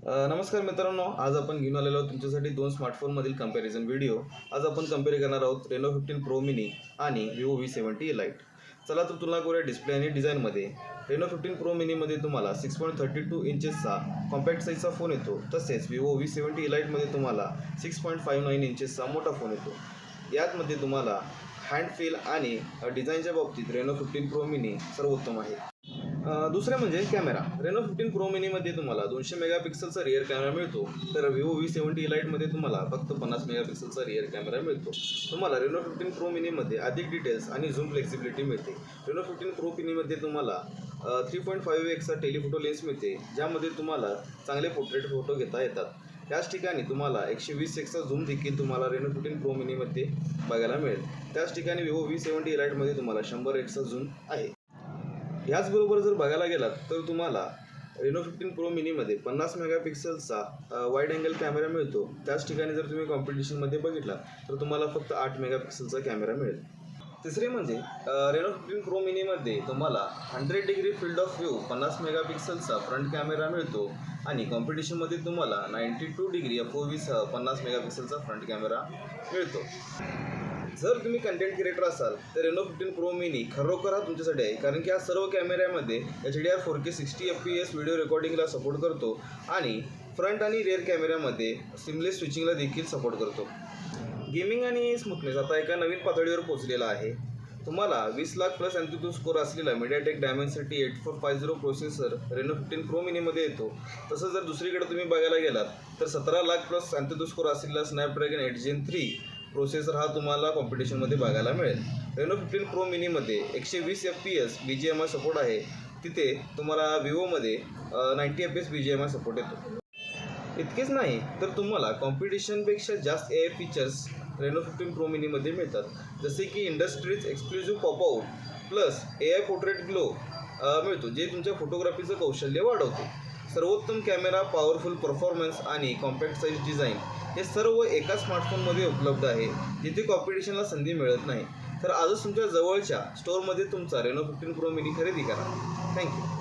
नमस्कार मित्रांनो, आज आपण घेऊन आलेलो आहोत तुमच्यासाठी दोन स्मार्टफोनमधील कंपॅरिझन व्हिडिओ. आज आपण कंपेअर करणार आहोत Reno 15 Pro Mini आणि Vivo V70 Lite. चला तर तुलना करूया डिस्प्ले आणि डिझाईनमध्ये. Reno 15 Pro Miniमध्ये तुम्हाला 6.32 इंचेसचा कॉम्पॅक्ट साईजचा फोन येतो, तसेच Vivo V70 Liteमध्ये तुम्हाला 6.59 इंचेसचा मोठा फोन येतो. यामध्ये तुम्हाला हँड फील आणि डिझाईनच्या बाबतीत Reno 15 Pro Mini सर्वोत्तम आहे. दुसरे म्हणजे कॅमेरा. Reno 15 Pro Miniमध्ये तुम्हाला 200 मेगापिक्सलचा रिअर कॅमेरा मिळतो, तर Vivo V70 Liteमध्ये तुम्हाला फक्त 50 मेगापिक्सलचा रिअर कॅमेरा मिळतो. तुम्हाला Reno 15 Pro Miniमध्ये अधिक डिटेल्स आणि झूम फ्लेक्सिबिलिटी मिळते. Reno 15 Pro Miniमध्ये तुम्हाला 3.5x टेलिफोटो लेन्स मिळते, ज्यामध्ये तुम्हाला चांगले पोर्ट्रेट फोटो घेता येतात. त्याच ठिकाणी तुम्हाला 120x झूम देखील तुम्हाला Reno 15 Pro Miniमध्ये बघायला मिळेल. त्याच ठिकाणी Vivo V70 Liteमध्ये तुम्हाला 100x झूम आहे. याचबरोबर जर बघायला गेलात तर तुम्हाला Reno 15 Pro Miniमध्ये 50 मेगापिक्सलचा वाईड अँगल कॅमेरा मिळतो. त्याच ठिकाणी जर तुम्ही कॉम्पिटिशनमध्ये बघितला तर तुम्हाला फक्त 8 मेगापिक्सलचा कॅमेरा मिळेल. तिसरे म्हणजे Reno 15 Pro Miniमध्ये तुम्हाला 100 डिग्री फील्ड ऑफ व्ह्यू 50 मेगापिक्सलचा फ्रंट कॅमेरा मिळतो आणि कॉम्पिटिशनमध्ये तुम्हाला 92 डिग्री FOV 50 मेगापिक्सलचा फ्रंट कॅमेरा मिळतो. जर तुम्ही कंटेंट क्रिएटर असाल तर Reno 15 Pro Mini खरोखर हा तुमच्यासाठी आहे, कारण की हा सर्व कॅमेऱ्यामध्ये HDR 4K 60 FPS व्हिडिओ रेकॉर्डिंगला सपोर्ट करतो आणि फ्रंट आणि रिअर कॅमेऱ्यामध्ये सिमलेस स्विचिंगला देखील सपोर्ट करतो. गेमिंग आणि स्मूथनेस आता एका नवीन पातळीवर पोहोचलेला आहे. तुम्हाला 20 लाख प्लस अँथुतू स्कोर असलेला MediaTek Dimensity 8450 processor Reno 15 Pro Miniमध्ये येतो. तसंच जर दुसरीकडे तुम्ही बघायला गेलात तर 17 लाख प्लस अँथुतू स्कोर असलेला Snapdragon 8 Gen 3 प्रोसेसर हा तुम्हाला कॉम्पिटिशनमध्ये बघायला मिळेल. Reno 15 Pro Miniमध्ये 120 FPS BGMI support आहे, तिथे तुम्हाला विवोमध्ये 90 FPS BGMI सपोर्ट येतो. इतकेच नाही तर तुम्हाला कॉम्पिटिशनपेक्षा जास्त AI फीचर्स Reno 15 Pro Miniमध्ये मिळतात, जसे की industry's exclusive pop out plus AI portrait glow मिळतो, जे तुमच्या फोटोग्राफीचं कौशल्य वाढवते. सर्वोत्तम कॅमेरा, पॉवरफुल परफॉर्मन्स आणि कॉम्पॅक्ट साईज डिझाईन हे सर्व एका स्मार्टफोनमध्ये उपलब्ध आहे, जिथे कॉम्पिटिशनला संधी मिळत नाही. तर आजच तुमच्या जवळच्या स्टोअरमध्ये तुमचा Reno 15 Pro Mini खरेदी करा. थँक्यू.